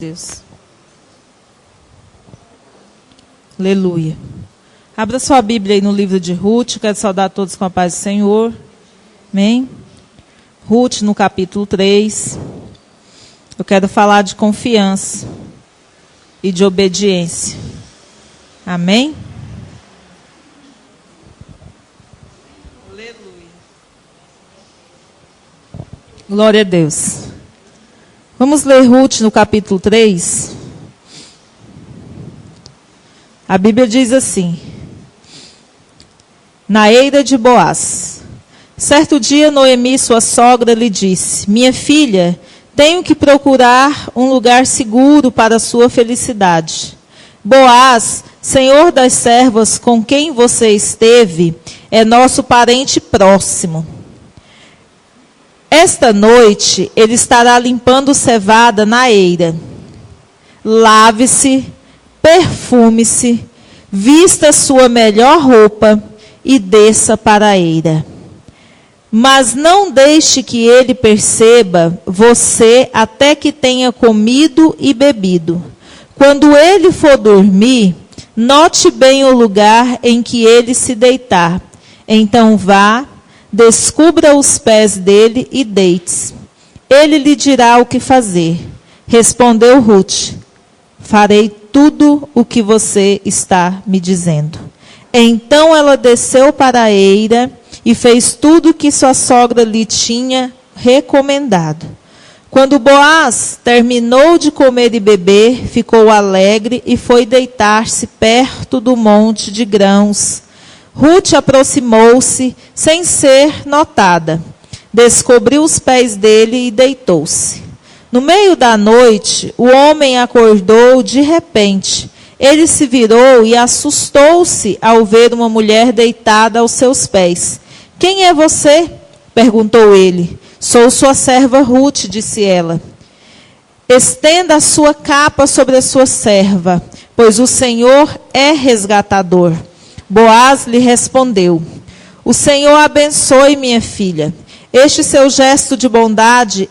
Deus. Aleluia. Abra sua Bíblia aí no livro de Ruth. Quero saudar todos com a paz do Senhor. Amém? Ruth, no capítulo 3. Eu quero falar de confiança e de obediência. Amém? Aleluia. Glória a Deus. Vamos ler Ruth no capítulo 3. A Bíblia diz assim: na eira de Boaz. Certo dia, Noemi, sua sogra, lhe disse: minha filha, tenho que procurar um lugar seguro para a sua felicidade. Boaz, senhor das servas com quem você esteve, é nosso parente próximo. Esta noite, ele estará limpando cevada na eira. Lave-se, perfume-se, vista sua melhor roupa e desça para a eira. Mas não deixe que ele perceba você até que tenha comido e bebido. Quando ele for dormir, note bem o lugar em que ele se deitar. Então vá, descubra os pés dele e deite-se. Ele lhe dirá o que fazer. Respondeu Ruth: farei tudo o que você está me dizendo. Então ela desceu para a eira e fez tudo o que sua sogra lhe tinha recomendado. Quando Boaz terminou de comer e beber, ficou alegre e foi deitar-se perto do monte de grãos. Ruth aproximou-se sem ser notada. Descobriu os pés dele e deitou-se. No meio da noite, o homem acordou de repente. Ele se virou e assustou-se ao ver uma mulher deitada aos seus pés. Quem é você? Perguntou ele. Sou sua serva Ruth, disse ela. Estenda a sua capa sobre a sua serva, pois o Senhor é resgatador. Boaz lhe respondeu: o Senhor abençoe, minha filha. Este seu gesto de bondade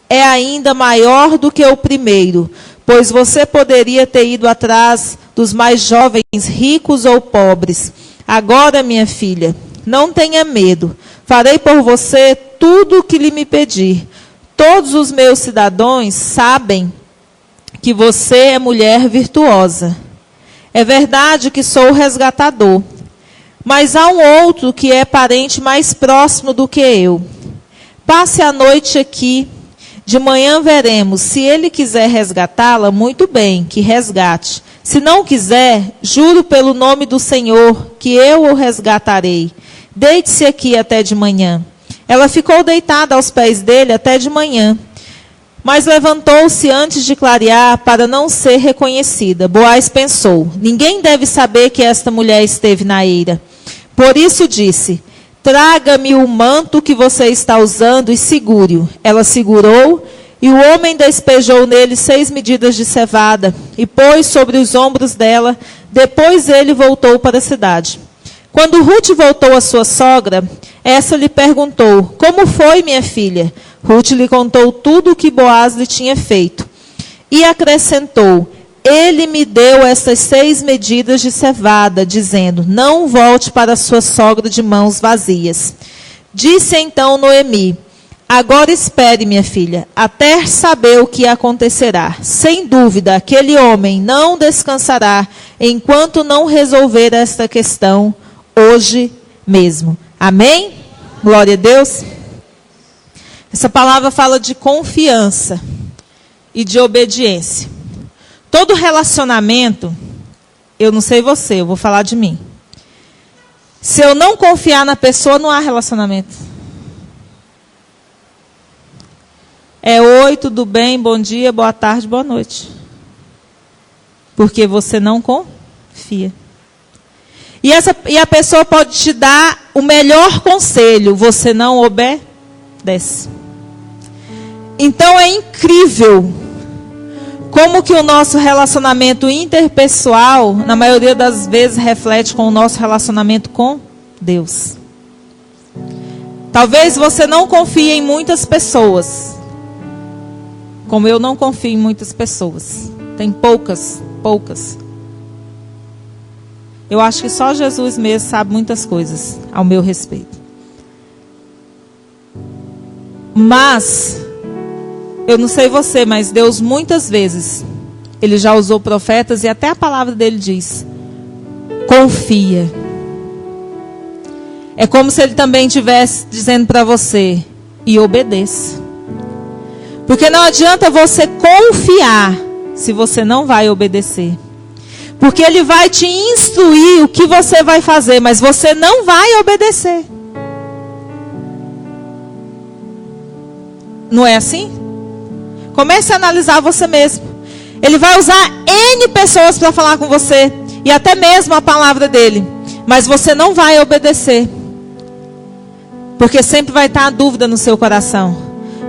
é ainda maior do que o primeiro, pois você poderia ter ido atrás dos mais jovens, ricos ou pobres. Agora, minha filha, não tenha medo. Farei por você tudo o que lhe me pedir. Todos os meus cidadãos sabem que você é mulher virtuosa. É verdade que sou o resgatador, mas há um outro que é parente mais próximo do que eu. Passe a noite aqui. De manhã veremos. Se ele quiser resgatá-la, muito bem, que resgate. Se não quiser, juro pelo nome do Senhor que eu o resgatarei. Deite-se aqui até de manhã. Ela ficou deitada aos pés dele até de manhã, mas levantou-se antes de clarear para não ser reconhecida. Boaz pensou: ninguém deve saber que esta mulher esteve na eira. Por isso disse: traga-me o manto que você está usando e segure-o. Ela segurou, e o homem despejou nele 6 medidas de cevada e pôs sobre os ombros dela. Depois ele voltou para a cidade. Quando Ruth voltou à sua sogra, essa lhe perguntou: como foi, minha filha? Ruth lhe contou tudo o que Boaz lhe tinha feito. E acrescentou: ele me deu essas 6 medidas de cevada, dizendo: não volte para sua sogra de mãos vazias. Disse então Noemi: agora espere, minha filha, até saber o que acontecerá. Sem dúvida, aquele homem não descansará enquanto não resolver esta questão hoje mesmo. Amém? Glória a Deus. Essa palavra fala de confiança e de obediência. Todo relacionamento, eu não sei você, eu vou falar de mim. Se eu não confiar na pessoa, não há relacionamento. É oi, tudo bem, bom dia, boa tarde, boa noite. Porque você não confia. E a pessoa pode te dar o melhor conselho, você não obedece. Então é incrível como que o nosso relacionamento interpessoal, na maioria das vezes, reflete com o nosso relacionamento com Deus. Talvez você não confie em muitas pessoas, como eu não confio em muitas pessoas. Tem poucas. Eu acho que só Jesus mesmo sabe muitas coisas ao meu respeito. Mas, eu não sei você, mas Deus muitas vezes, Ele já usou profetas e até a palavra dele diz: confia. É como se Ele também estivesse dizendo para você: e obedeça. Porque não adianta você confiar se você não vai obedecer. Porque Ele vai te instruir o que você vai fazer, mas você não vai obedecer. Não é assim? Comece a analisar você mesmo. Ele vai usar N pessoas para falar com você, e até mesmo a palavra dele, mas você não vai obedecer. Porque sempre vai estar a dúvida no seu coração.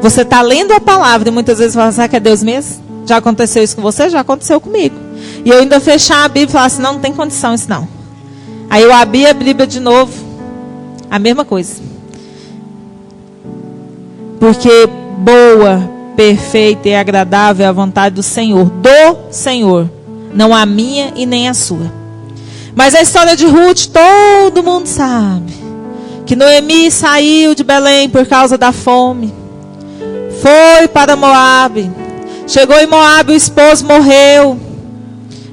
Você está lendo a palavra e muitas vezes fala: será que é Deus mesmo? Já aconteceu isso com você? Já aconteceu comigo. E eu ainda fechar a Bíblia e falar assim: não tem condição isso não. Aí eu abri a Bíblia de novo, a mesma coisa. Porque boa, perfeita e agradável é a vontade do Senhor, não a minha e nem a sua. Mas a história de Ruth, todo mundo sabe. Que Noemi saiu de Belém por causa da fome. Foi para Moabe. Chegou em Moabe, o esposo morreu.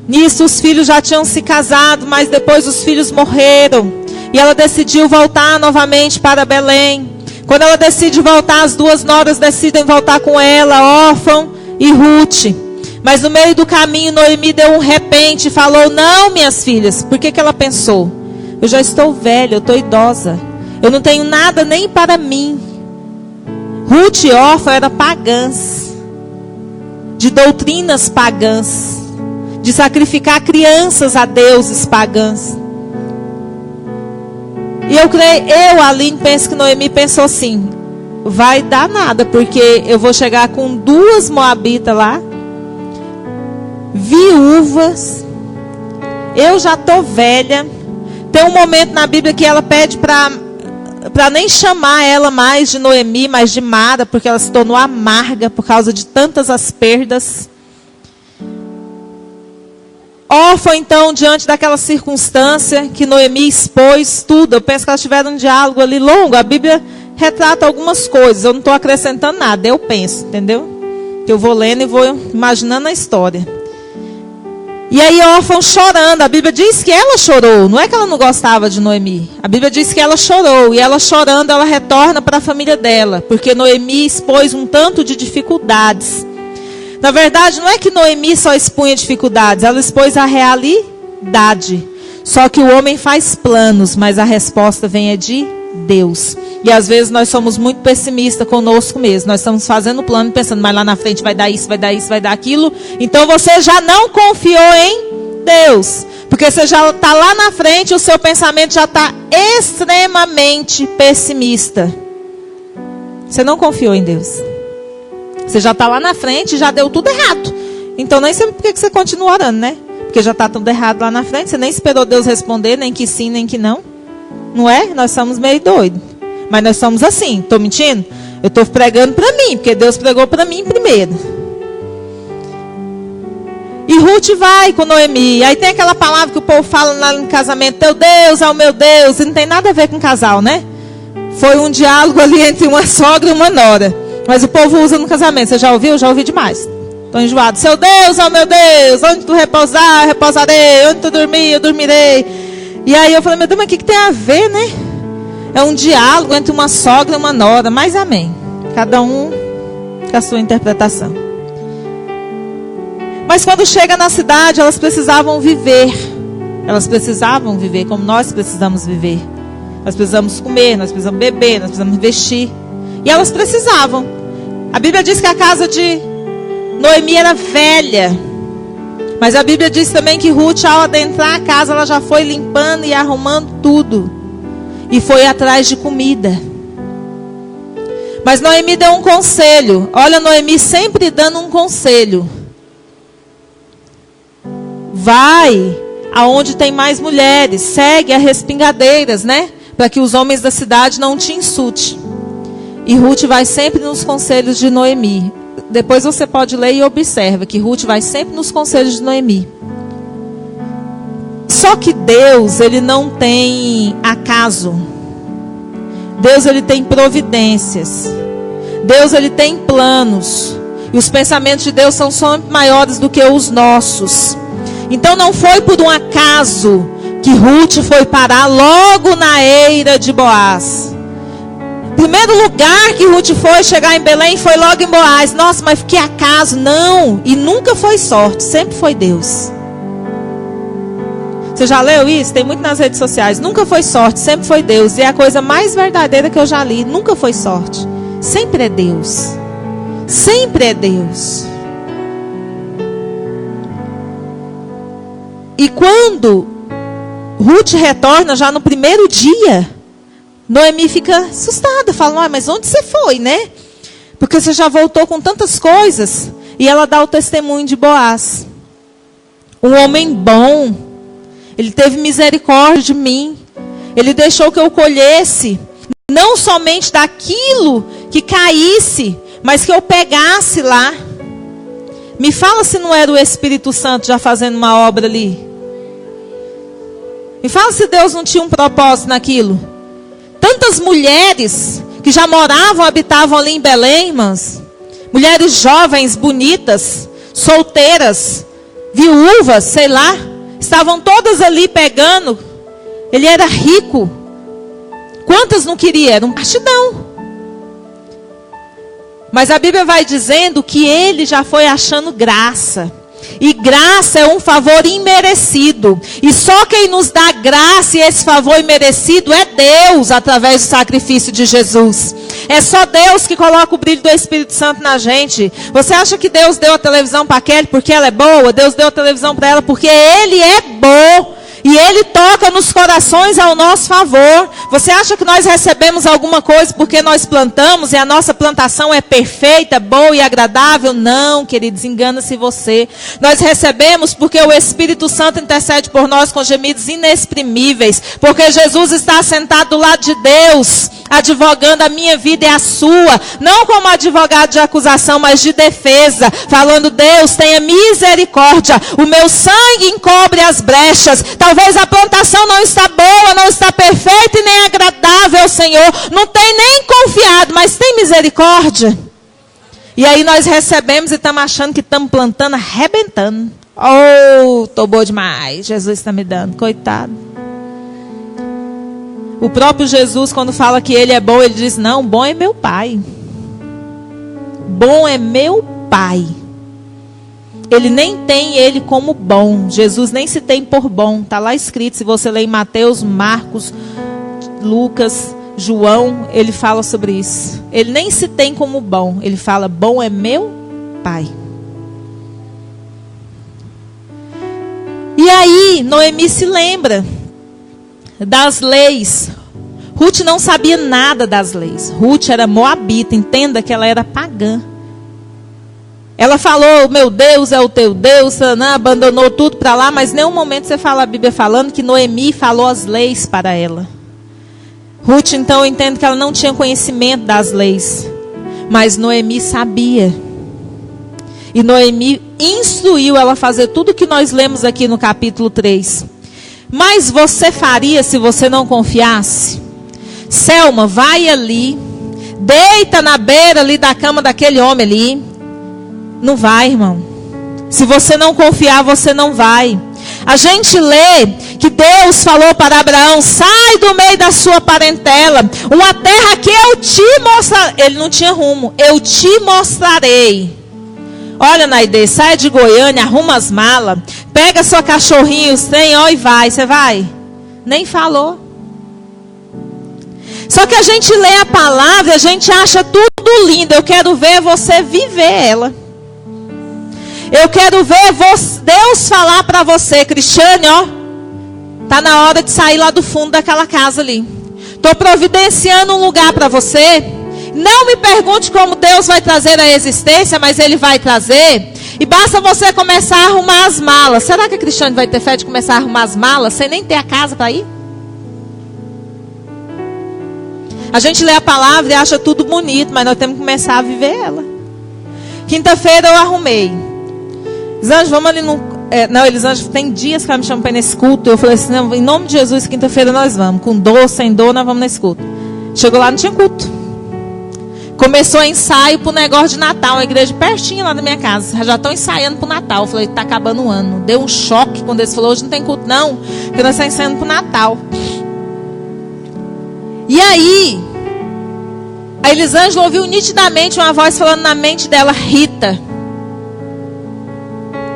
Nisso os filhos já tinham se casado, mas depois os filhos morreram. E ela decidiu voltar novamente para Belém. Quando ela decide voltar, as duas noras decidem voltar com ela, Orfã e Ruth. Mas no meio do caminho, Noemi deu um repente e falou: não, minhas filhas. Por que ela pensou? Eu já estou velha, eu estou idosa. Eu não tenho nada nem para mim. Ruth e Orfã eram pagãs, de doutrinas pagãs, de sacrificar crianças a deuses pagãs. E eu, Aline, penso que Noemi pensou assim: vai dar nada, porque eu vou chegar com 2 moabitas lá, viúvas, eu já estou velha. Tem um momento na Bíblia que ela pede para nem chamar ela mais de Noemi, mas de Mara, porque ela se tornou amarga por causa de tantas as perdas. Orfã, então, diante daquela circunstância que Noemi expôs tudo, eu penso que elas tiveram um diálogo ali longo. A Bíblia retrata algumas coisas, eu não estou acrescentando nada, eu penso, entendeu? Que eu vou lendo e vou imaginando a história. E aí Orfã chorando, a Bíblia diz que ela chorou, não é que ela não gostava de Noemi. A Bíblia diz que ela chorou, e ela chorando, ela retorna para a família dela, porque Noemi expôs um tanto de dificuldades. Na verdade, não é que Noemi só expunha dificuldades, ela expôs a realidade. Só que o homem faz planos, mas a resposta vem de Deus. E às vezes nós somos muito pessimistas conosco mesmo. Nós estamos fazendo plano, pensando: mas lá na frente vai dar isso, vai dar isso, vai dar aquilo. Então você já não confiou em Deus. Porque você já está lá na frente, o seu pensamento já está extremamente pessimista. Você não confiou em Deus. Você já está lá na frente e já deu tudo errado. Então nem sei por que você continua orando, né? Porque já está tudo errado lá na frente. Você nem esperou Deus responder, nem que sim, nem que não. Não é? Nós somos meio doidos. Mas nós somos assim. Estou mentindo? Eu estou pregando para mim, porque Deus pregou para mim primeiro. E Ruth vai com Noemi. Aí tem aquela palavra que o povo fala lá no casamento: teu Deus é o meu Deus. E não tem nada a ver com casal, né? Foi um diálogo ali entre uma sogra e uma nora. Mas o povo usa no casamento. Você já ouviu? Eu já ouvi demais. Estou enjoado. Seu Deus é o meu Deus. Onde tu repousar, eu repousarei. Onde tu dormir, eu dormirei. E aí eu falei: meu Deus, mas o que tem a ver, né? É um diálogo entre uma sogra e uma nora. Mas amém. Cada um com a sua interpretação. Mas quando chega na cidade, elas precisavam viver. Elas precisavam viver como nós precisamos viver. Nós precisamos comer, nós precisamos beber, nós precisamos vestir. E elas precisavam. A Bíblia diz que a casa de Noemi era velha. Mas a Bíblia diz também que Ruth, ao adentrar a casa, ela já foi limpando e arrumando tudo. E foi atrás de comida. Mas Noemi deu um conselho. Olha, Noemi sempre dando um conselho. Vai aonde tem mais mulheres. Segue as respingadeiras, né? Para que os homens da cidade não te insultem. E Ruth vai sempre nos conselhos de Noemi. Depois você pode ler e observa que Ruth vai sempre nos conselhos de Noemi. Só que Deus, ele não tem acaso. Deus, ele tem providências. Deus, ele tem planos. E os pensamentos de Deus são sempre maiores do que os nossos. Então não foi por um acaso que Ruth foi parar logo na eira de Boaz. Primeiro lugar que Ruth foi chegar em Belém foi logo em Boaz. Nossa, mas que acaso? Não. E nunca foi sorte, sempre foi Deus. Você já leu isso? Tem muito nas redes sociais. Nunca foi sorte, sempre foi Deus. E é a coisa mais verdadeira que eu já li. Nunca foi sorte. Sempre é Deus. Sempre é Deus. E quando Ruth retorna, já no primeiro dia, Noemi fica assustada. Fala, mas onde você foi, né? Porque você já voltou com tantas coisas. E ela dá o testemunho de Boaz. Um homem bom. Ele teve misericórdia de mim. Ele deixou que eu colhesse, não somente daquilo que caísse, mas que eu pegasse lá. Me fala se não era o Espírito Santo já fazendo uma obra ali. Me fala se Deus não tinha um propósito naquilo. Tantas mulheres que já moravam, habitavam ali em Belém, irmãs. Mulheres jovens, bonitas, solteiras, viúvas, sei lá. Estavam todas ali pegando. Ele era rico. Quantas não queriam? Era um partidão. Mas a Bíblia vai dizendo que ele já foi achando graça. E graça é um favor imerecido. E só quem nos dá graça e esse favor imerecido é Deus, através do sacrifício de Jesus. É só Deus que coloca o brilho do Espírito Santo na gente. Você acha que Deus deu a televisão para Kelly porque ela é boa? Deus deu a televisão para ela porque Ele é bom. E Ele toca nos corações ao nosso favor. Você acha que nós recebemos alguma coisa porque nós plantamos e a nossa plantação é perfeita, boa e agradável? Não, queridos, engana-se você. Nós recebemos porque o Espírito Santo intercede por nós com gemidos inexprimíveis. Porque Jesus está sentado do lado de Deus, advogando a minha vida e a sua. Não como advogado de acusação, mas de defesa. Falando, Deus, tenha misericórdia. O meu sangue encobre as brechas. Talvez a plantação não está boa, não está perfeita e nem agradável, Senhor. Não tem nem confiado, mas tem misericórdia. E aí nós recebemos e estamos achando que estamos plantando, arrebentando. Oh, estou boa demais. Jesus está me dando, coitado. O próprio Jesus, quando fala que Ele é bom, Ele diz, não, bom é meu Pai. Bom é meu Pai. Ele nem tem Ele como bom. Jesus nem se tem por bom. Está lá escrito, se você ler em Mateus, Marcos, Lucas, João, ele fala sobre isso. Ele nem se tem como bom. Ele fala, bom é meu Pai. E aí, Noemi se lembra das leis. Ruth não sabia nada das leis. Ruth era moabita, entenda que ela era pagã. Ela falou, meu Deus é o teu Deus, abandonou tudo para lá, mas em nenhum momento você fala a Bíblia falando que Noemi falou as leis para ela. Ruth, então, eu entendo que ela não tinha conhecimento das leis, mas Noemi sabia. E Noemi instruiu ela a fazer tudo o que nós lemos aqui no capítulo 3. Mas você faria se você não confiasse? Selma, vai ali, deita na beira ali da cama daquele homem ali. Não vai, irmão. Se você não confiar, você não vai. A gente lê que Deus falou para Abraão, sai do meio da sua parentela, uma terra que eu te mostrarei. Ele não tinha rumo, eu te mostrarei. Olha, Naide, sai de Goiânia, arruma as malas, pega sua cachorrinha, os trem, ó, e vai. Você vai? Nem falou. Só que a gente lê a palavra e a gente acha tudo lindo. Eu quero ver você viver ela. Eu quero ver Deus falar para você, Cristiane, ó, tá na hora de sair lá do fundo daquela casa ali. Estou providenciando um lugar para você. Não me pergunte como Deus vai trazer a existência, mas Ele vai trazer. E basta você começar a arrumar as malas. Será que a Cristiane vai ter fé de começar a arrumar as malas sem nem ter a casa para ir? A gente lê a palavra e acha tudo bonito, mas nós temos que começar a viver ela. Quinta-feira eu arrumei. Elisângela, vamos ali no... não, Elisângela, tem dias que ela me chama para ir nesse culto. Eu falei assim, não, em nome de Jesus, quinta-feira nós vamos. Com dor, sem dor, nós vamos nesse culto. Chegou lá, não tinha culto. Começou ensaio pro negócio de Natal. A igreja pertinho lá da minha casa. Já estão ensaiando pro Natal. Eu falei, tá acabando o ano. Deu um choque quando eles falaram, hoje não tem culto não. Porque nós estamos ensaiando pro Natal. E aí, a Elisângela ouviu nitidamente uma voz falando na mente dela, Rita.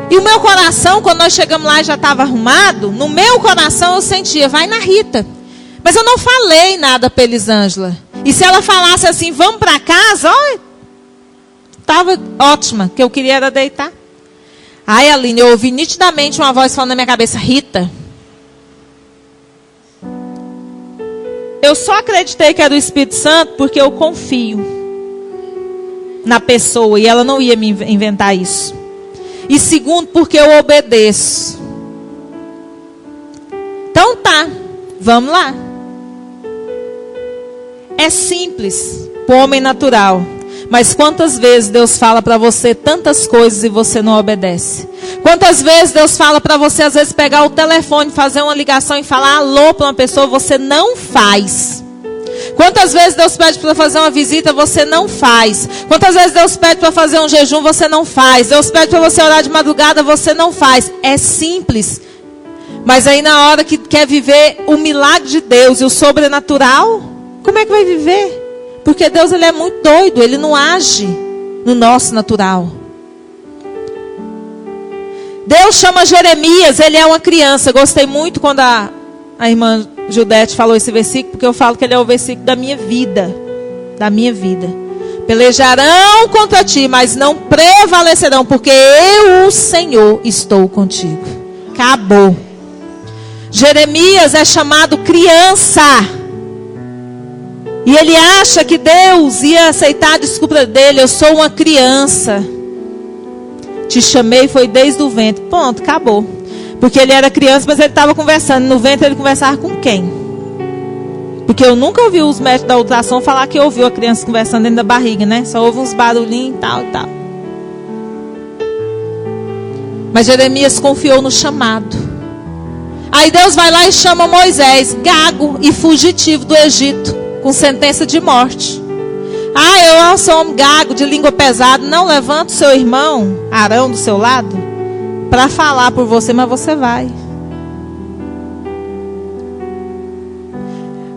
E o meu coração, quando nós chegamos lá e já estava arrumado, no meu coração eu sentia, vai na Rita. Mas eu não falei nada para Elisângela. E se ela falasse assim, vamos para casa, ó, estava ótima, que eu queria era deitar. Aí, Aline, eu ouvi nitidamente uma voz falando na minha cabeça, Rita. Eu só acreditei que era do Espírito Santo porque eu confio na pessoa e ela não ia me inventar isso. E segundo, porque eu obedeço. Então tá, vamos lá. É simples para o homem natural. Mas quantas vezes Deus fala para você tantas coisas e você não obedece? Quantas vezes Deus fala para você, às vezes, pegar o telefone, fazer uma ligação e falar alô para uma pessoa, você não faz. Quantas vezes Deus pede para fazer uma visita, você não faz. Quantas vezes Deus pede para fazer um jejum, você não faz. Deus pede para você orar de madrugada, você não faz. É simples. Mas aí na hora que quer viver o milagre de Deus e o sobrenatural, como é que vai viver? Porque Deus, ele é muito doido, ele não age no nosso natural. Deus chama Jeremias, ele é uma criança. Gostei muito quando a irmã Judete falou esse versículo, porque eu falo que ele é o versículo da minha vida. Da minha vida. Pelejarão contra ti, mas não prevalecerão, porque eu, o Senhor, estou contigo. Acabou. Jeremias é chamado criança. E ele acha que Deus ia aceitar a desculpa dele. Eu sou uma criança. Te chamei, foi desde o ventre. Ponto, acabou. Porque ele era criança, mas ele estava conversando. No ventre ele conversava com quem? Porque eu nunca ouvi os médicos da ultrassom falar que ouviu a criança conversando dentro da barriga, né? Só ouve uns barulhinhos e tal e tal. Mas Jeremias confiou no chamado. Aí Deus vai lá e chama Moisés, gago e fugitivo do Egito, com sentença de morte. Eu sou um gago de língua pesada. Não, levanta o seu irmão Arão do seu lado para falar por você, mas você vai.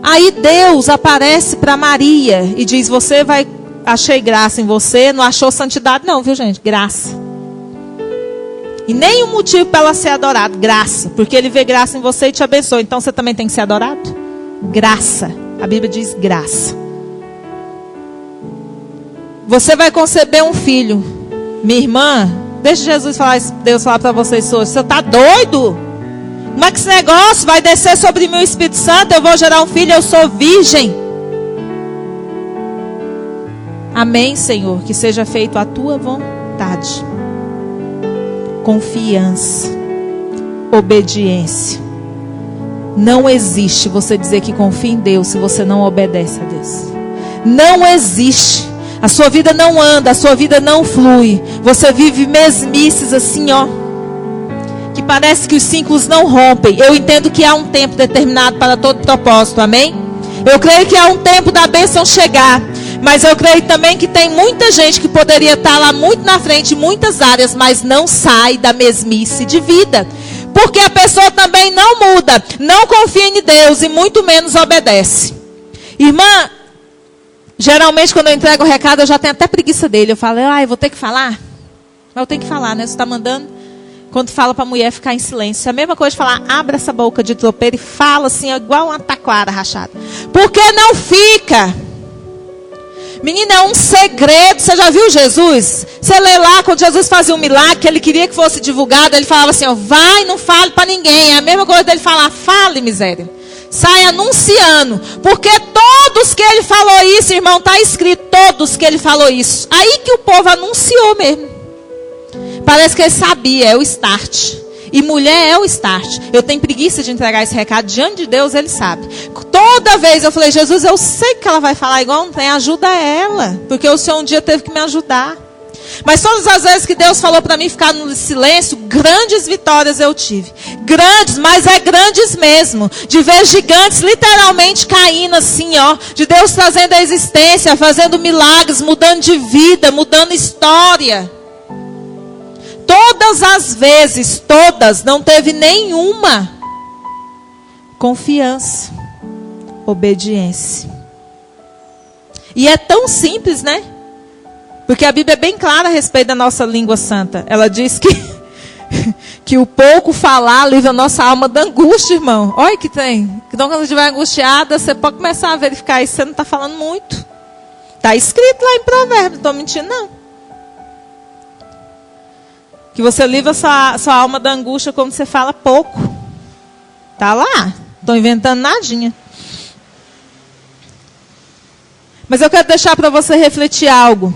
Aí Deus aparece para Maria e diz, achei graça em você. Não achou santidade não, viu gente? Graça. E nenhum motivo para ela ser adorada, graça. Porque ele vê graça em você e te abençoa. Então você também tem que ser adorado? Graça. A Bíblia diz graça. Você vai conceber um filho. Minha irmã, deixa Deus falar para vocês hoje. Você está doido? Como é que esse negócio vai descer sobre mim o Espírito Santo? Eu vou gerar um filho, eu sou virgem. Amém, Senhor. Que seja feito a tua vontade. Confiança. Obediência. Não existe você dizer que confia em Deus se você não obedece a Deus. Não existe. A sua vida não anda, a sua vida não flui. Você vive mesmices assim, ó, que parece que os ciclos não rompem. Eu entendo que há um tempo determinado para todo propósito, amém? Eu creio que há um tempo da bênção chegar. Mas eu creio também que tem muita gente que poderia estar lá muito na frente em muitas áreas, mas não sai da mesmice de vida. Porque a pessoa também não muda, não confia em Deus e muito menos obedece. Irmã, geralmente quando eu entrego o recado eu já tenho até preguiça dele. Eu falo, eu vou ter que falar? Mas eu tenho que falar, né? Você está mandando, quando fala para a mulher ficar em silêncio. É a mesma coisa de falar, abre essa boca de tropeiro e fala assim, igual uma taquara rachada. Por que não fica? Menina, é um segredo. Você já viu Jesus? Você lê lá, quando Jesus fazia um milagre, que ele queria que fosse divulgado, ele falava assim, vai, não fale para ninguém. É a mesma coisa dele falar, fale, miséria. Sai anunciando. Porque todos que ele falou isso, irmão, está escrito, todos que ele falou isso. Aí que o povo anunciou mesmo. Parece que ele sabia, é o start. E mulher é o start. Eu tenho preguiça de entregar esse recado. Diante de Deus, ele sabe. Toda vez eu falei, Jesus, eu sei que ela vai falar igual não tem. Ajuda ela. Porque o Senhor um dia teve que me ajudar. Mas todas as vezes que Deus falou para mim ficar no silêncio, grandes vitórias eu tive. Grandes, mas grandes mesmo. De ver gigantes literalmente caindo assim, ó. De Deus trazendo a existência, fazendo milagres, mudando de vida, mudando história. Todas as vezes, todas, não teve nenhuma confiança, obediência. E é tão simples, né? Porque a Bíblia é bem clara a respeito da nossa língua santa. Ela diz que o pouco falar livra a nossa alma da angústia, irmão. Olha que tem. Então, quando estiver angustiada, você pode começar a verificar isso. Você não está falando muito. Está escrito lá em Provérbios. Não estou mentindo, não. Que você livra sua alma da angústia quando você fala pouco. Está lá. Não estou inventando nadinha. Mas eu quero deixar para você refletir algo.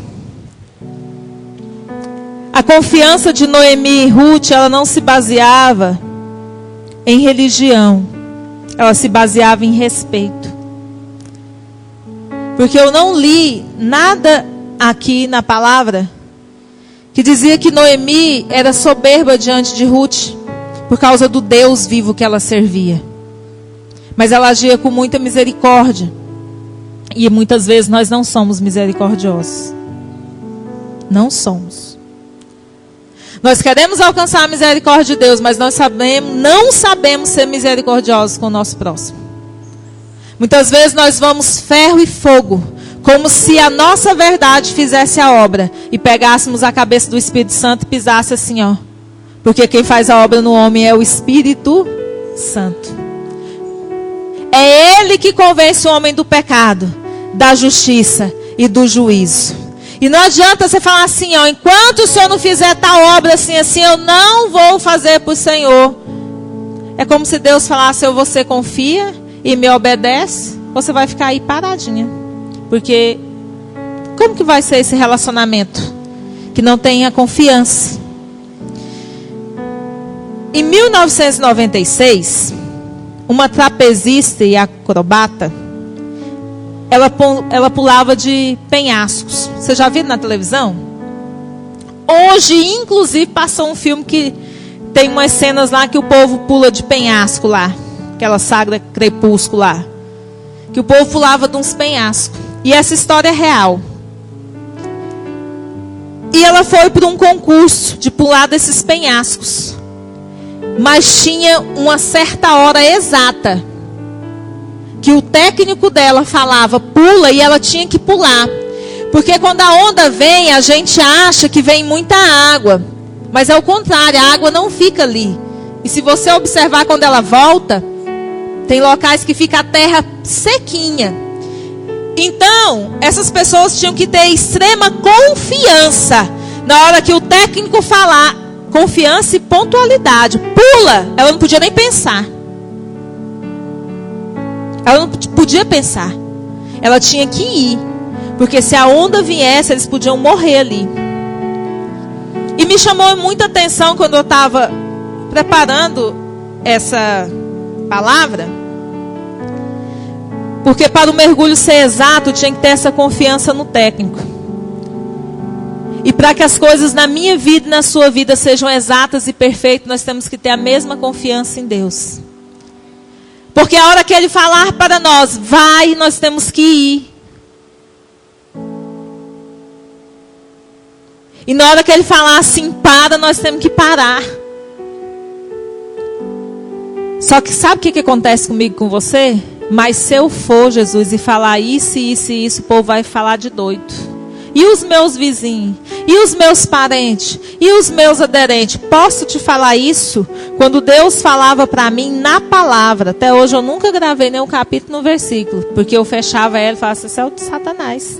A confiança de Noemi e Ruth, ela não se baseava em religião. Ela se baseava em respeito. Porque eu não li nada aqui na palavra que dizia que Noemi era soberba diante de Ruth por causa do Deus vivo que ela servia. Mas ela agia com muita misericórdia. E muitas vezes nós não somos misericordiosos. Não somos. Nós queremos alcançar a misericórdia de Deus, mas nós não sabemos ser misericordiosos com o nosso próximo. Muitas vezes nós vamos ferro e fogo, como se a nossa verdade fizesse a obra, e pegássemos a cabeça do Espírito Santo e pisasse assim, ó. Porque quem faz a obra no homem é o Espírito Santo. É Ele que convence o homem do pecado, da justiça e do juízo. E não adianta você falar assim, ó, enquanto o Senhor não fizer tal obra assim, eu não vou fazer para o Senhor. É como se Deus falasse, ou você confia e me obedece, ou você vai ficar aí paradinha. Porque como que vai ser esse relacionamento que não tenha confiança? Em 1996, uma trapezista e acrobata, ela pulava de penhascos. Você já viu na televisão? Hoje, inclusive, passou um filme que tem umas cenas lá que o povo pula de penhasco lá. Aquela saga Crepúsculo lá. Que o povo pulava de uns penhascos. E essa história é real. E ela foi para um concurso de pular desses penhascos. Mas tinha uma certa hora exata que o técnico dela falava, pula, e ela tinha que pular. Porque quando a onda vem, a gente acha que vem muita água. Mas é o contrário, a água não fica ali. E se você observar quando ela volta, tem locais que fica a terra sequinha. Então, essas pessoas tinham que ter extrema confiança. Na hora que o técnico falar, confiança e pontualidade. Pula, ela não podia nem pensar. Ela não podia pensar. Ela tinha que ir. Porque se a onda viesse, eles podiam morrer ali. E me chamou muita atenção quando eu estava preparando essa palavra. Porque para o mergulho ser exato, tinha que ter essa confiança no técnico. E para que as coisas na minha vida e na sua vida sejam exatas e perfeitas, nós temos que ter a mesma confiança em Deus. Porque a hora que Ele falar para nós, vai, nós temos que ir. E na hora que Ele falar assim, para, nós temos que parar. Só que sabe o que acontece comigo, com você? Mas se eu for, Jesus, e falar isso, isso e isso, o povo vai falar de doido. E os meus vizinhos? E os meus parentes? E os meus aderentes? Posso te falar isso? Quando Deus falava para mim na palavra. Até hoje eu nunca gravei nenhum capítulo no versículo. Porque eu fechava ela e falava, isso é o de Satanás.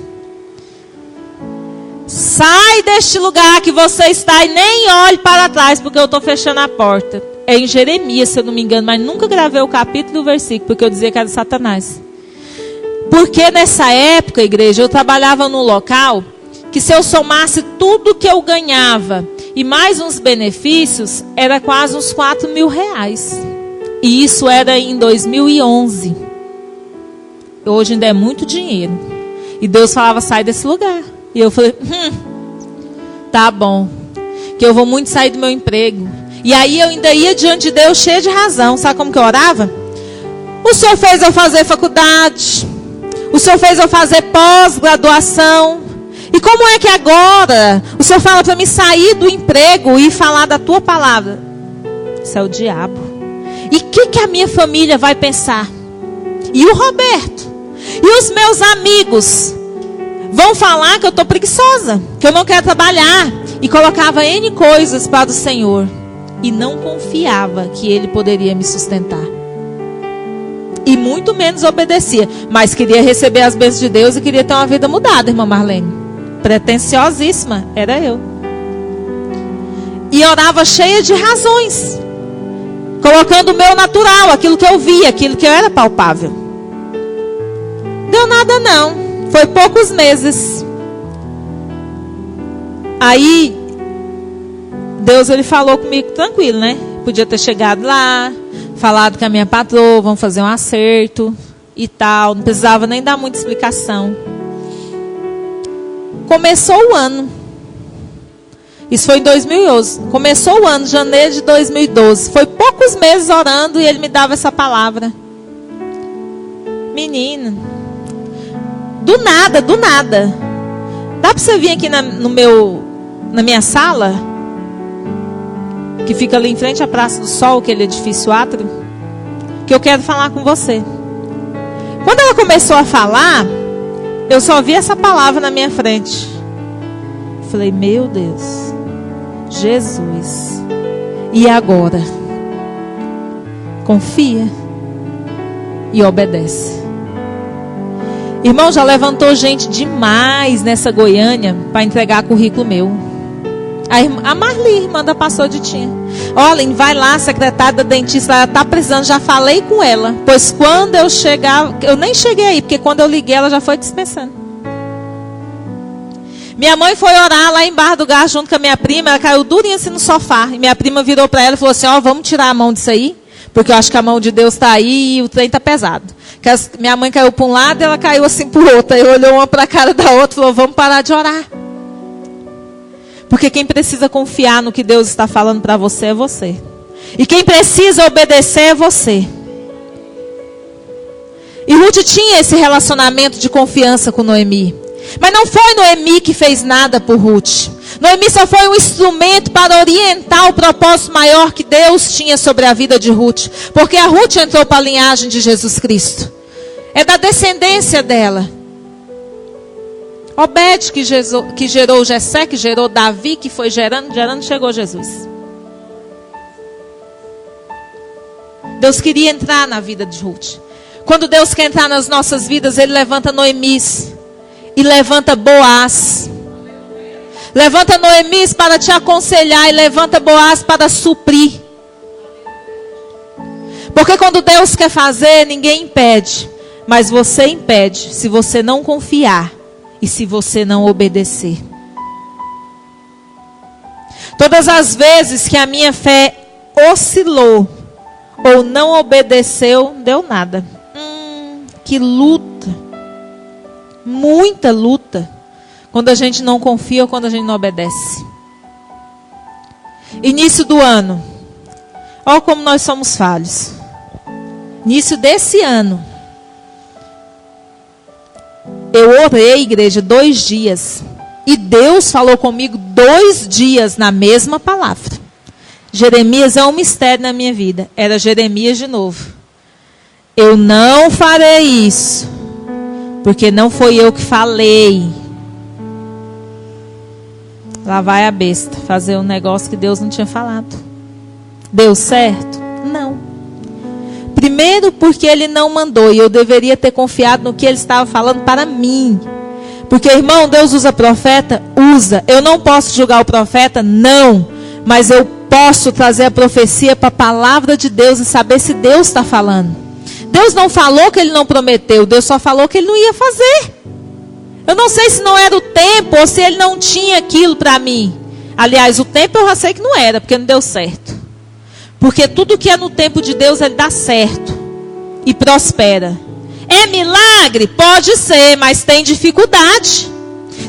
Sai deste lugar que você está e nem olhe para trás, porque eu estou fechando a porta. É em Jeremias, se eu não me engano, mas nunca gravei o capítulo do versículo, porque eu dizia que era de Satanás. Porque nessa época, igreja, eu trabalhava num local que se eu somasse tudo que eu ganhava e mais uns benefícios, era quase uns 4 mil reais. E isso era em 2011. Hoje ainda é muito dinheiro. E Deus falava, sai desse lugar. E eu falei, Tá bom, que eu vou muito sair do meu emprego. E aí eu ainda ia diante de Deus cheia de razão. Sabe como que eu orava? O Senhor fez eu fazer faculdade. O Senhor fez eu fazer pós-graduação. E como é que agora o Senhor fala para mim sair do emprego e falar da tua palavra? Isso é o diabo. E o que a minha família vai pensar? E o Roberto? E os meus amigos? Vão falar que eu estou preguiçosa, que eu não quero trabalhar. E colocava N coisas para o Senhor. E não confiava que Ele poderia me sustentar. E muito menos obedecia. Mas queria receber as bênçãos de Deus e queria ter uma vida mudada, irmã Marlene. Pretenciosíssima, era eu. E orava cheia de razões. Colocando o meu natural, aquilo que eu via, aquilo que eu era palpável. Deu nada não. Foi poucos meses. Aí, Deus ele falou comigo tranquilo, né? Podia ter chegado lá, falado com a minha patroa, vamos fazer um acerto e tal. Não precisava nem dar muita explicação. Começou o ano. Isso foi em 2011. Começou o ano, janeiro de 2012. Foi poucos meses orando e ele me dava essa palavra. Menina, do nada. Dá para você vir aqui na minha sala? Que fica ali em frente à Praça do Sol, aquele edifício átrio. Que eu quero falar com você. Quando ela começou a falar, eu só vi essa palavra na minha frente. Falei, meu Deus, Jesus, e agora? Confia e obedece. Irmão, já levantou gente demais nessa Goiânia para entregar currículo meu. A Marli, irmã da pastora de Tinha. Olha, vai lá, secretária da dentista, ela está precisando, já falei com ela. Pois quando eu chegar, eu nem cheguei aí, porque quando eu liguei ela já foi dispensando. Minha mãe foi orar lá em Barra do Garças junto com a minha prima, ela caiu durinha assim no sofá. E minha prima virou para ela e falou assim, vamos tirar a mão disso aí, porque eu acho que a mão de Deus está aí e o trem está pesado. Minha mãe caiu para um lado e ela caiu assim para o outro. Aí olhou uma para a cara da outra e falou, vamos parar de orar. Porque quem precisa confiar no que Deus está falando para você é você. E quem precisa obedecer é você. E Ruth tinha esse relacionamento de confiança com Noemi. Mas não foi Noemi que fez nada por Ruth. Noemi só foi um instrumento para orientar o propósito maior que Deus tinha sobre a vida de Ruth. Porque a Ruth entrou para a linhagem de Jesus Cristo. É da descendência dela. Obed que gerou Jessé, que gerou Davi, que foi gerando, chegou Jesus. Deus queria entrar na vida de Ruth. Quando Deus quer entrar nas nossas vidas, Ele levanta Noemis e levanta Boaz. Levanta Noemis para te aconselhar e levanta Boaz para suprir. Porque quando Deus quer fazer, ninguém impede. Mas você impede se você não confiar e se você não obedecer. Todas as vezes que a minha fé oscilou ou não obedeceu, deu nada. Que luta. Muita luta. Quando a gente não confia ou quando a gente não obedece. Início do ano. Olha como nós somos falhos. Início desse ano. Eu orei, igreja, 2 dias. E Deus falou comigo 2 dias na mesma palavra. Jeremias é um mistério na minha vida. Era Jeremias de novo. Eu não farei isso. Porque não foi eu que falei. Lá vai a besta. Fazer um negócio que Deus não tinha falado. Deu certo? Não. Primeiro porque Ele não mandou. E eu deveria ter confiado no que Ele estava falando para mim. Porque, irmão, Deus usa profeta? Usa. Eu não posso julgar o profeta? Não. Mas eu posso trazer a profecia para a palavra de Deus e saber se Deus está falando. Deus não falou que Ele não prometeu. Deus só falou que Ele não ia fazer. Eu não sei se não era o tempo ou se Ele não tinha aquilo para mim. Aliás, o tempo eu já sei que não era, porque não deu certo. Porque tudo que é no tempo de Deus, Ele dá certo e prospera. É milagre? Pode ser, mas tem dificuldade.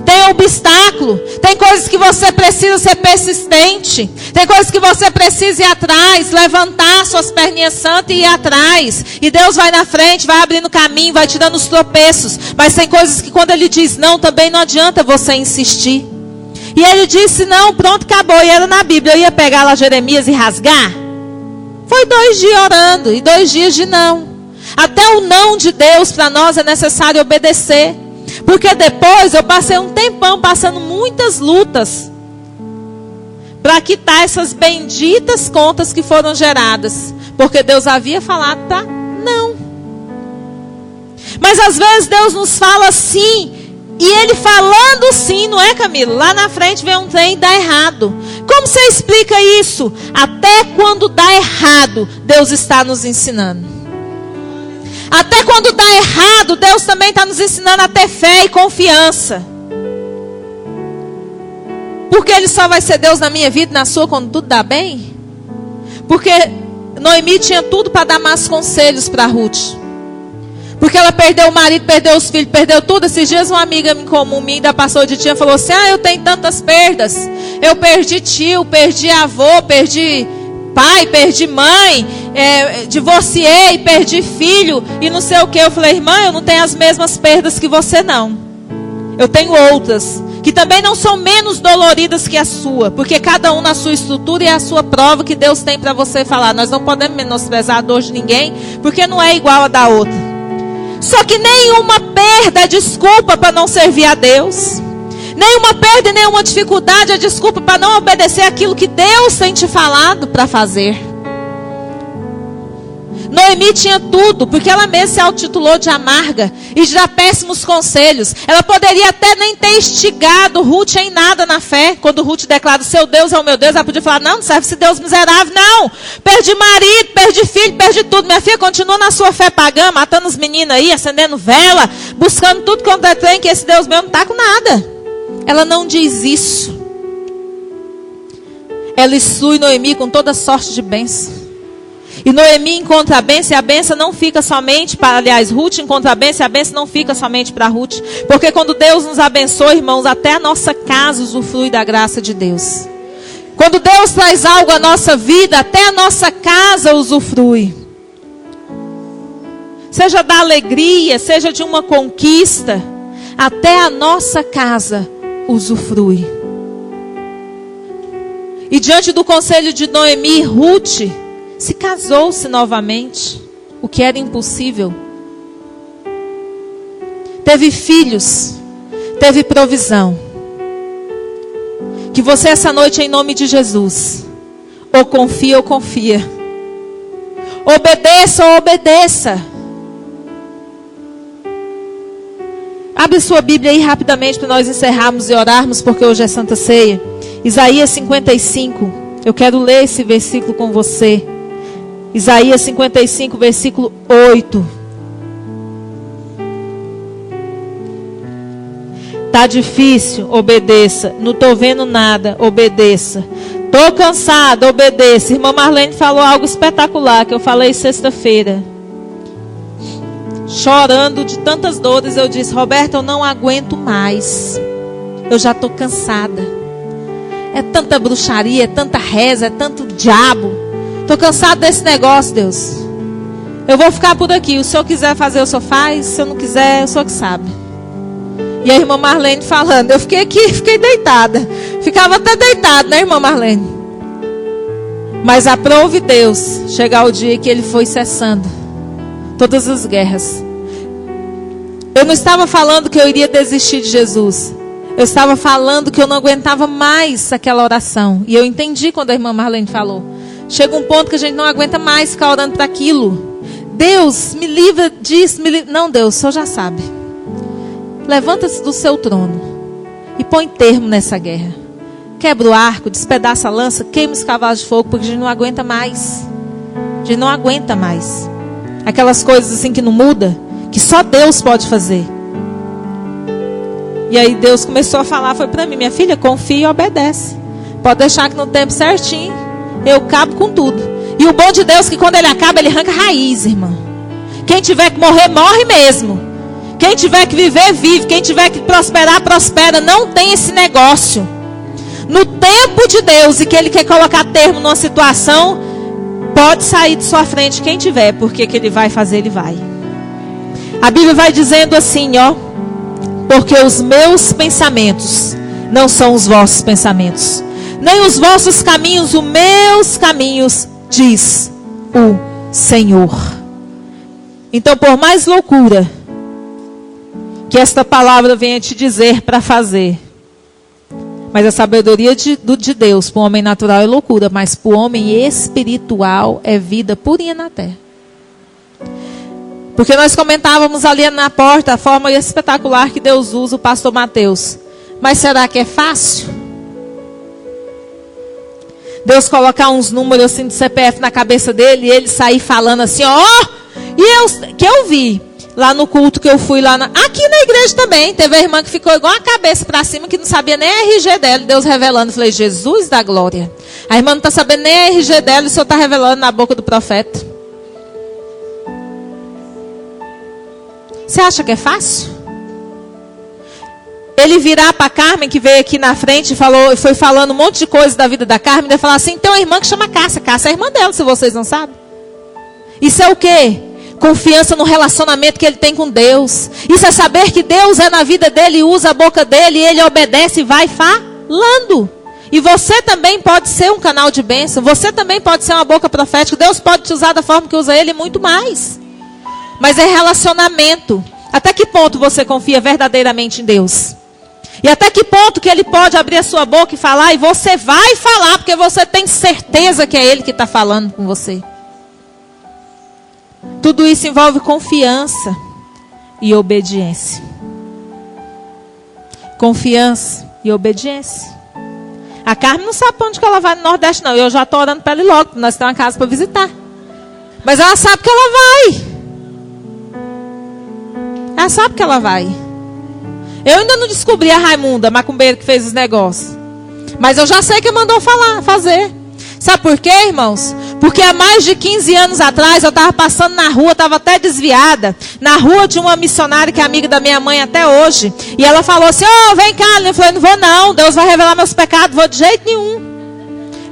Tem obstáculo, tem coisas que você precisa ser persistente, tem coisas que você precisa ir atrás, levantar suas perninhas santas e ir atrás, e Deus vai na frente, vai abrindo caminho, vai te dando os tropeços, mas tem coisas que quando Ele diz não, também não adianta você insistir. E Ele disse não, pronto, acabou, e era na Bíblia. Eu ia pegar lá Jeremias e rasgar? Foi 2 dias orando e 2 dias de não. Até o não de Deus para nós é necessário obedecer. Porque depois eu passei um tempão passando muitas lutas para quitar essas benditas contas que foram geradas. Porque Deus havia falado para não. Mas às vezes Deus nos fala sim. E Ele falando sim, não é, Camilo? Lá na frente vem um trem e dá errado. Como você explica isso? Até quando dá errado, Deus está nos ensinando. Até quando dá errado, Deus também está nos ensinando a ter fé e confiança. Porque Ele só vai ser Deus na minha vida e na sua quando tudo dá bem? Porque Noemi tinha tudo para dar más conselhos para Ruth. Porque ela perdeu o marido, perdeu os filhos, perdeu tudo. Esses dias uma amiga em comum minha ainda passou de tia, falou assim: eu tenho tantas perdas. Eu perdi tio, perdi avô, perdi pai, perdi mãe, divorciei, perdi filho e não sei o que. Eu falei: irmã, eu não tenho as mesmas perdas que você não. Eu tenho outras, que também não são menos doloridas que a sua. Porque cada um na sua estrutura e a sua prova que Deus tem para você falar. Nós não podemos menosprezar a dor de ninguém, porque não é igual a da outra. Só que nenhuma perda é desculpa para não servir a Deus. Nenhuma perda e nenhuma dificuldade é desculpa para não obedecer aquilo que Deus tem te falado para fazer. Noemi tinha tudo, porque ela mesma se autotitulou de amarga e de dar péssimos conselhos. Ela poderia até nem ter instigado Ruth em nada na fé. Quando Ruth declara: o seu Deus é o meu Deus, ela podia falar: não serve esse Deus miserável. Não, perdi marido, perdi filho, perdi tudo. Minha filha continua na sua fé pagã, matando os meninos aí, acendendo vela, buscando tudo quanto é trem, que esse Deus meu não está com nada. Ela não diz isso. Ela instrui Noemi com toda sorte de bênção. E Noemi encontra a bênção, e a bênção não fica somente para, aliás, Ruth encontra a bênção, e a bênção não fica somente para Ruth. Porque quando Deus nos abençoa, irmãos, até a nossa casa usufrui da graça de Deus. Quando Deus traz algo à nossa vida, até a nossa casa usufrui. Seja da alegria, seja de uma conquista, até a nossa casa usufrui. E diante do conselho de Noemi, Ruth se casou-se novamente, o que era impossível. Teve filhos, teve provisão. Que você essa noite, em nome de Jesus, ou confia. Obedeça ou obedeça. Abre sua Bíblia aí rapidamente para nós encerrarmos e orarmos, porque hoje é Santa Ceia. Isaías 55. Eu quero ler esse versículo com você. Isaías 55, versículo 8. Tá difícil? Obedeça. Não estou vendo nada? Obedeça. Estou cansado? Obedeça. Irmã Marlene falou algo espetacular, que eu falei sexta-feira. Chorando de tantas dores, eu disse: Roberta, eu não aguento mais. Eu já estou cansada. É tanta bruxaria, é tanta reza, é tanto diabo. Estou cansado desse negócio, Deus. Eu vou ficar por aqui. O Senhor quiser fazer, o Senhor faz. Se eu não quiser, o Senhor que sabe. E a irmã Marlene falando. Eu fiquei aqui, fiquei deitada. Ficava até deitada, né, irmã Marlene? Mas aprove Deus chegar o dia que Ele foi cessando todas as guerras. Eu não estava falando que eu iria desistir de Jesus. Eu estava falando que eu não aguentava mais aquela oração. E eu entendi quando a irmã Marlene falou. Chega um ponto que a gente não aguenta mais ficar orando para aquilo. Deus, me livra disso. Não, Deus, o Senhor já sabe. Levanta-se do seu trono e põe termo nessa guerra. Quebra o arco, despedaça a lança, queima os cavalos de fogo, porque a gente não aguenta mais. A gente não aguenta mais. Aquelas coisas assim que não muda, que só Deus pode fazer. E aí Deus começou a falar, foi para mim: minha filha, confia e obedece. Pode deixar que no tempo certinho eu acabo com tudo. E o bom de Deus é que quando Ele acaba, Ele arranca raiz, irmã. Quem tiver que morrer, morre mesmo. Quem tiver que viver, vive. Quem tiver que prosperar, prospera. Não tem esse negócio. No tempo de Deus, e que Ele quer colocar termo numa situação, pode sair de sua frente quem tiver, porque que Ele vai fazer, Ele vai. A Bíblia vai dizendo assim, ó: porque os meus pensamentos não são os vossos pensamentos, nem os vossos caminhos, os meus caminhos, diz o Senhor. Então, por mais loucura que esta palavra venha te dizer para fazer, mas a sabedoria de Deus para o homem natural é loucura, mas para o homem espiritual é vida purinha na terra. Porque nós comentávamos ali na porta a forma espetacular que Deus usa o pastor Mateus. Mas será que é fácil? Deus colocar uns números assim de CPF na cabeça dele e ele sair falando assim, ó. Que eu vi lá no culto que eu fui lá aqui na igreja também. Teve a irmã que ficou igual a cabeça para cima, que não sabia nem a RG dela. Deus revelando. Eu falei, Jesus da glória. A irmã não está sabendo nem a RG dela e o Senhor está revelando na boca do profeta. Você acha que é fácil? Ele virar para a Carmen, que veio aqui na frente e foi falando um monte de coisa da vida da Carmen, e falar assim, tem uma irmã que chama Cássia. Cássia é a irmã dela, se vocês não sabem. Isso é o quê? Confiança no relacionamento que ele tem com Deus. Isso é saber que Deus é na vida dele, usa a boca dele, e ele obedece e vai falando. E você também pode ser um canal de bênção. Você também pode ser uma boca profética. Deus pode te usar da forma que usa ele e muito mais. Mas é relacionamento. Até que ponto você confia verdadeiramente em Deus? E até que ponto que Ele pode abrir a sua boca e falar, e você vai falar, porque você tem certeza que é Ele que está falando com você. Tudo isso envolve confiança e obediência. Confiança e obediência. A Carmen não sabe para onde que ela vai no Nordeste, não. Eu já estou orando para ela ir logo, porque nós temos uma casa para visitar. Mas ela sabe que ela vai. Ela sabe que ela vai. Eu ainda não descobri a Raimunda, a macumbeira que fez os negócios. Mas eu já sei que mandou fazer. Sabe por quê, irmãos? Porque há mais de 15 anos atrás, eu estava passando na rua, estava até desviada. Na rua de uma missionária que é amiga da minha mãe até hoje. E ela falou assim, vem cá. Eu falei, não vou não, Deus vai revelar meus pecados, vou de jeito nenhum.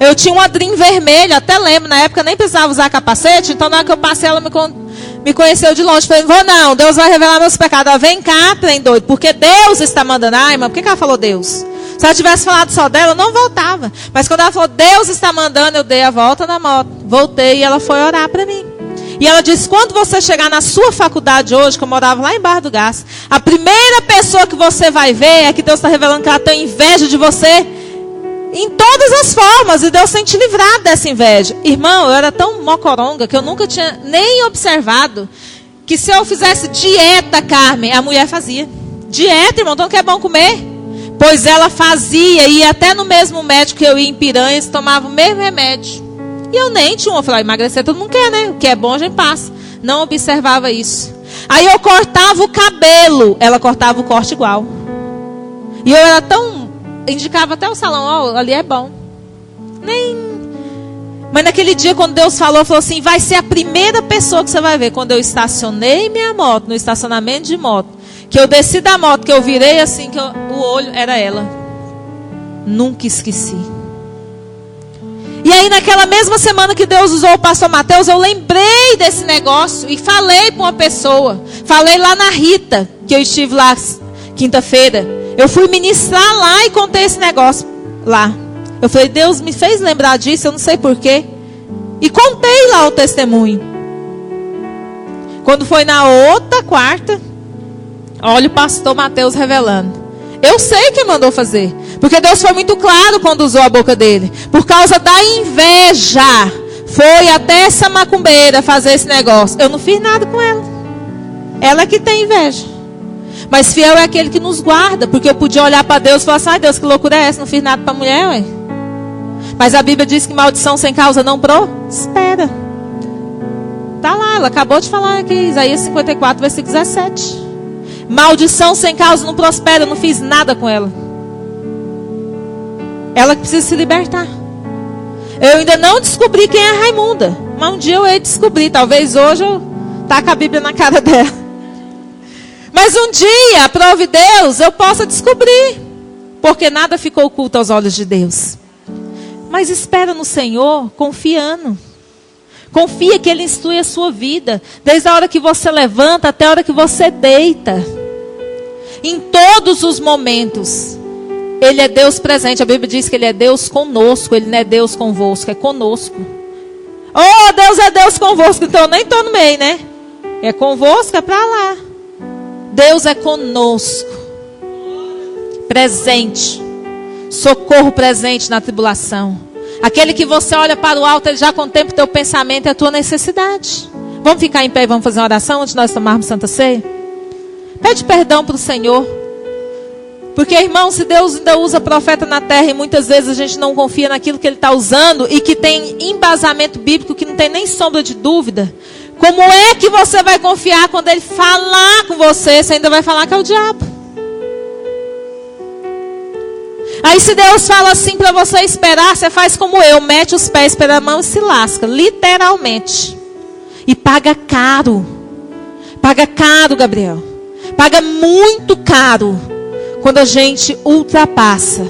Eu tinha um Dream vermelho, até lembro, na época nem precisava usar capacete. Então na hora que eu passei, ela me conheceu de longe. Falei, não vou não, Deus vai revelar meus pecados. Ela, vem cá, trem doido, porque Deus está mandando. Ai, irmã, por que ela falou Deus? Se ela tivesse falado só dela, eu não voltava. Mas quando ela falou, Deus está mandando, eu dei a volta na moto. Voltei e ela foi orar para mim. E ela disse, quando você chegar na sua faculdade hoje, que eu morava lá em Barra do Gás, a primeira pessoa que você vai ver é que Deus está revelando que ela tem inveja de você em todas as formas. E Deus tem te livrado dessa inveja. Irmão, eu era tão mocoronga que eu nunca tinha nem observado que se eu fizesse dieta, Carmen, a mulher fazia. Dieta, irmão, então que é bom comer? Pois ela fazia, e até no mesmo médico que eu ia em Piranhas, tomava o mesmo remédio. E eu nem tinha uma. Eu falei, emagrecer todo mundo quer, né? O que é bom a gente passa. Não observava isso. Aí eu cortava o cabelo, ela cortava o corte igual. E eu era tão... Indicava até o salão, ali é bom. Mas naquele dia, quando Deus falou assim, vai ser a primeira pessoa que você vai ver. Quando eu estacionei minha moto, no estacionamento de moto, que eu desci da moto, que eu virei assim, que o olho era ela. Nunca esqueci. E aí naquela mesma semana que Deus usou o pastor Mateus, eu lembrei desse negócio e falei para uma pessoa. Falei lá na Rita, que eu estive lá quinta-feira. Eu fui ministrar lá e contei esse negócio lá. Eu falei, Deus me fez lembrar disso, eu não sei porquê. E contei lá o testemunho. Quando foi na outra quarta, olha o pastor Mateus revelando. Eu sei quem mandou fazer. Porque Deus foi muito claro quando usou a boca dele. Por causa da inveja. Foi até essa macumbeira fazer esse negócio. Eu não fiz nada com ela. Ela que tem inveja. Mas fiel é aquele que nos guarda. Porque eu podia olhar para Deus e falar assim, ai Deus, que loucura é essa? Não fiz nada para a mulher, ué. Mas a Bíblia diz que maldição sem causa não prospera. Tá lá, ela acabou de falar aqui. Isaías 54, versículo 17. Maldição sem causa não prospera. Eu não fiz nada com ela. Ela que precisa se libertar. Eu ainda não descobri quem é a Raimunda. Mas um dia eu hei de descobrir. Talvez hoje eu taque a Bíblia na cara dela. Mas um dia, aprove Deus, eu possa descobrir. Porque nada ficou oculto aos olhos de Deus. Mas espera no Senhor, confiando. Confia que Ele instrui a sua vida. Desde a hora que você levanta até a hora que você deita. Em todos os momentos. Ele é Deus presente. A Bíblia diz que Ele é Deus conosco. Ele não é Deus convosco, é conosco. Oh, Deus é Deus convosco. Então eu nem estou no meio, né? É convosco, é para lá. Deus é conosco. Presente. Socorro presente na tribulação. Aquele que você olha para o alto, ele já contempla o teu pensamento e a tua necessidade. Vamos ficar em pé e vamos fazer uma oração antes de nós tomarmos Santa Ceia? Pede perdão para o Senhor. Porque, irmão, se Deus ainda usa profeta na terra e muitas vezes a gente não confia naquilo que Ele está usando e que tem embasamento bíblico, que não tem nem sombra de dúvida, como é que você vai confiar quando Ele falar com você, você ainda vai falar que é o diabo? Aí se Deus fala assim para você esperar, você faz como eu, mete os pés pela mão e se lasca, literalmente. E paga caro. Paga caro, Gabriel. Paga muito caro quando a gente ultrapassa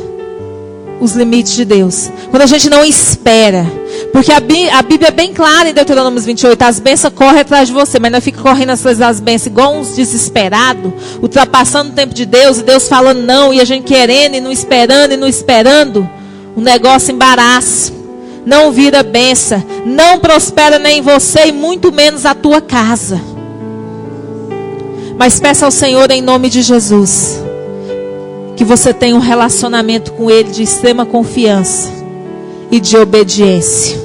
os limites de Deus. Quando a gente não espera. Porque a Bíblia é bem clara em Deuteronômio 28. As bênçãos correm atrás de você. Mas não fica correndo atrás das bênçãos igual uns desesperados. Ultrapassando o tempo de Deus. E Deus falando não. E a gente querendo e não esperando e não esperando. O negócio embaraça. Não vira bênção. Não prospera nem você e muito menos a tua casa. Mas peça ao Senhor em nome de Jesus. Que você tenha um relacionamento com Ele de extrema confiança e de obediência.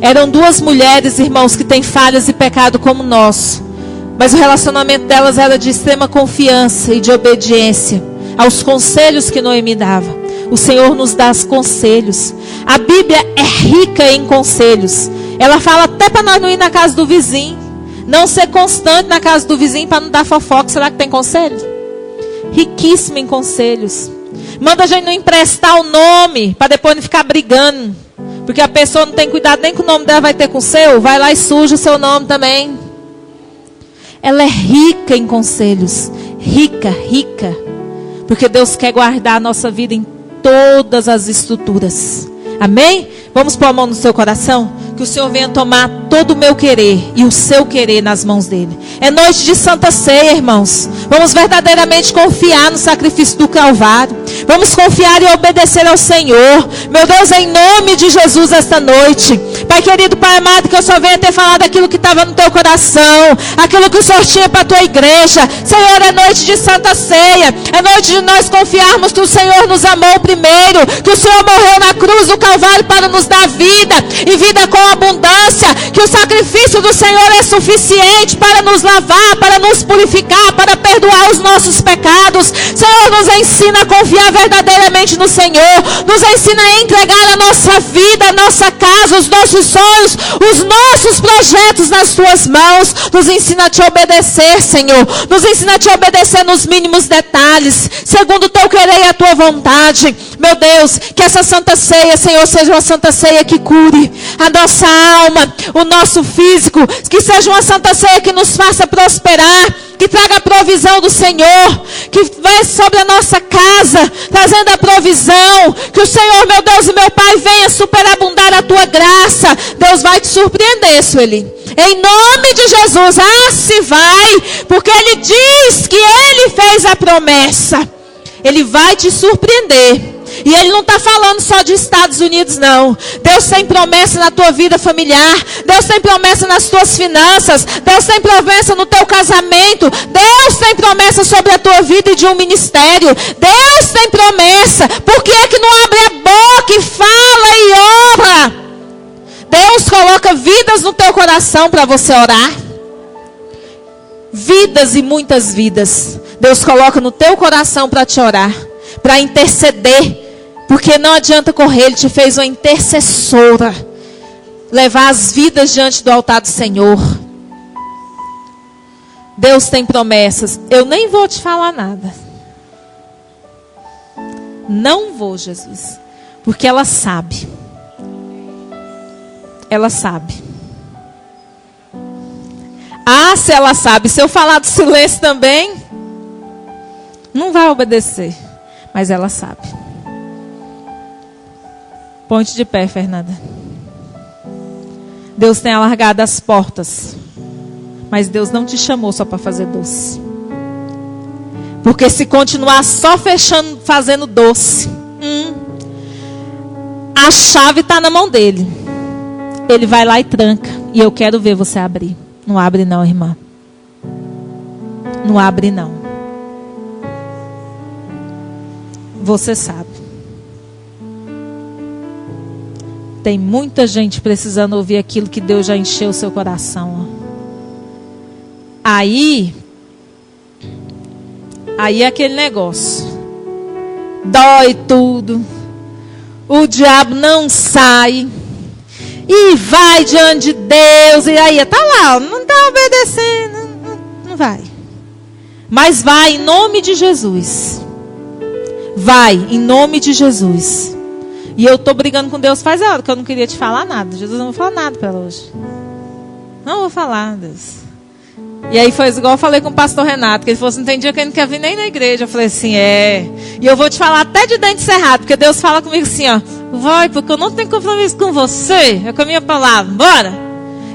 Eram duas mulheres, irmãos, que têm falhas e pecado como nós. Mas o relacionamento delas era de extrema confiança e de obediência aos conselhos que Noemi dava. O Senhor nos dá conselhos. A Bíblia é rica em conselhos. Ela fala até para nós não ir na casa do vizinho. Não ser constante na casa do vizinho para não dar fofoca. Será que tem conselho? Riquíssimo em conselhos. Manda a gente não emprestar o nome para depois não ficar brigando. Porque a pessoa não tem cuidado nem com o nome dela vai ter com o seu. Vai lá e suja o seu nome também. Ela é rica em conselhos. Rica, rica. Porque Deus quer guardar a nossa vida em todas as estruturas. Amém? Vamos pôr a mão no seu coração? Que o Senhor venha tomar todo o meu querer e o seu querer nas mãos dele. É noite de Santa Ceia, irmãos. Vamos verdadeiramente confiar no sacrifício do Calvário. Vamos confiar e obedecer ao Senhor. Meu Deus, em nome de Jesus esta noite. Pai querido, Pai amado, que eu só venha ter falado aquilo que estava no teu coração. Aquilo que o Senhor tinha para a tua igreja. Senhor, é noite de Santa Ceia. É noite de nós confiarmos que o Senhor nos amou primeiro. Que o Senhor morreu na cruz do Calvário para nos dar vida. E vida com abundância. Que o sacrifício do Senhor é suficiente para nos lavar, para nos purificar, para perdoar os nossos pecados. Senhor, nos ensina a confiar verdadeiramente no Senhor. Nos ensina a entregar a nossa vida, a nossa casa, os nossos sonhos, os nossos projetos nas tuas mãos. Nos ensina a te obedecer, Senhor. Nos ensina a te obedecer nos mínimos detalhes, segundo o teu querer e a tua vontade. Meu Deus, que essa Santa Ceia, Senhor, seja uma Santa Ceia que cure a nossa alma, o nosso físico. Que seja uma Santa Ceia que nos faça prosperar, que traga a provisão do Senhor, que vai sobre a nossa casa, trazendo a provisão. Que o Senhor, meu Deus e meu Pai, venha superabundar a tua graça. Deus vai te surpreender, Sueli. Em nome de Jesus, se vai, porque Ele diz que Ele fez a promessa. Ele vai te surpreender. E Ele não está falando só de Estados Unidos, não. Deus tem promessa na tua vida familiar. Deus tem promessa nas tuas finanças. Deus tem promessa no teu casamento. Deus tem promessa sobre a tua vida e de um ministério. Deus tem promessa. Por que é que não abre a boca e fala e ora? Deus coloca vidas no teu coração para você orar. Vidas e muitas vidas. Deus coloca no teu coração para te orar. Para interceder. Porque não adianta correr, Ele te fez uma intercessora. Levar as vidas diante do altar do Senhor. Deus tem promessas. Eu nem vou te falar nada. Não vou, Jesus. Porque ela sabe. Ela sabe. Se ela sabe. Se eu falar do silêncio também, Não vai obedecer, mas ela sabe. Ponte de pé, Fernanda. Deus tem alargado as portas, mas Deus não te chamou só para fazer doce. Porque se continuar só fechando, fazendo doce, a chave está na mão dele. Ele vai lá e tranca. E eu quero ver você abrir. Não abre não, irmã. Não abre não. Você sabe. Tem muita gente precisando ouvir aquilo que Deus já encheu o seu coração. Aí é aquele negócio. Dói tudo. O diabo não sai. E vai diante de Deus. E aí, tá lá, não está obedecendo. Não vai. Mas vai em nome de Jesus. Vai em nome de Jesus. E eu estou brigando com Deus faz hora que eu não queria te falar nada. Jesus, não vou falar nada para ela hoje. Não vou falar, Deus. E aí foi igual eu falei com o pastor Renato, que ele falou assim, não tem dia que ele não quer vir nem na igreja. Eu falei assim, E eu vou te falar até de dente cerrado, porque Deus fala comigo assim, vai, porque eu não tenho compromisso com você, é com a minha palavra, bora.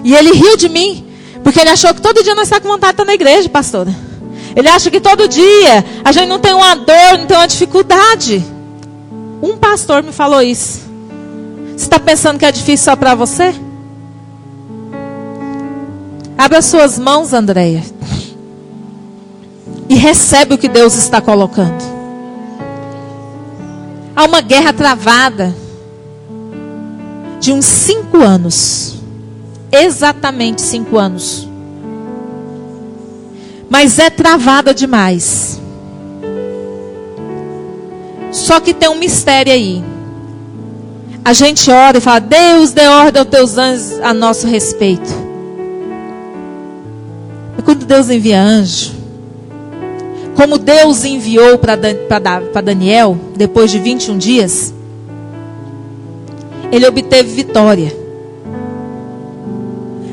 E ele riu de mim, porque ele achou que todo dia nós estamos com vontade de estar na igreja, pastora. Ele acha que todo dia a gente não tem uma dor, não tem uma dificuldade. Um pastor me falou isso. Você está pensando que é difícil só para você? Abra as suas mãos, Andréia. E recebe o que Deus está colocando. Há uma guerra travada de uns 5 anos. Exatamente 5 anos. Mas é travada demais. Só que tem um mistério aí. A gente ora e fala, Deus dê ordem aos teus anjos a nosso respeito. E quando Deus envia anjo, como Deus enviou para Daniel, depois de 21 dias, ele obteve vitória.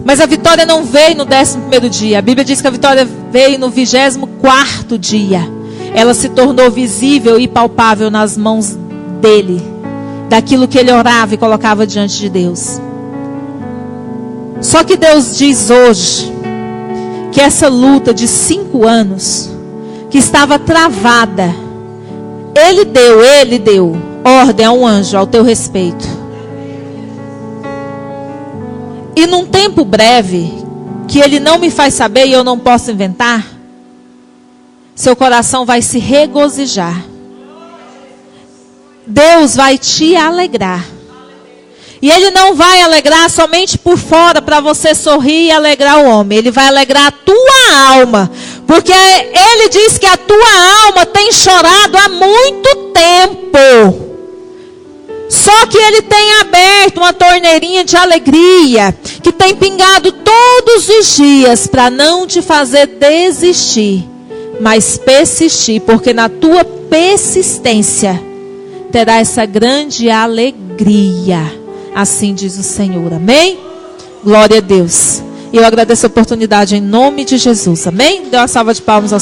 Mas a vitória não veio no 11º dia. A Bíblia diz que a vitória veio no 24º dia. Ela se tornou visível e palpável nas mãos dele. Daquilo que ele orava e colocava diante de Deus. Só que Deus diz hoje que essa luta de 5 anos, que estava travada, Ele deu ordem a um anjo ao teu respeito. E num tempo breve, que Ele não me faz saber e eu não posso inventar, seu coração vai se regozijar. Deus vai te alegrar. E Ele não vai alegrar somente por fora para você sorrir e alegrar o homem. Ele vai alegrar a tua alma. Porque Ele diz que a tua alma tem chorado há muito tempo. Só que Ele tem aberto uma torneirinha de alegria, que tem pingado todos os dias para não te fazer desistir, mas persistir. Porque na tua persistência terá essa grande alegria. Assim diz o Senhor, amém? Glória a Deus. E eu agradeço a oportunidade em nome de Jesus, amém? Dê uma salva de palmas ao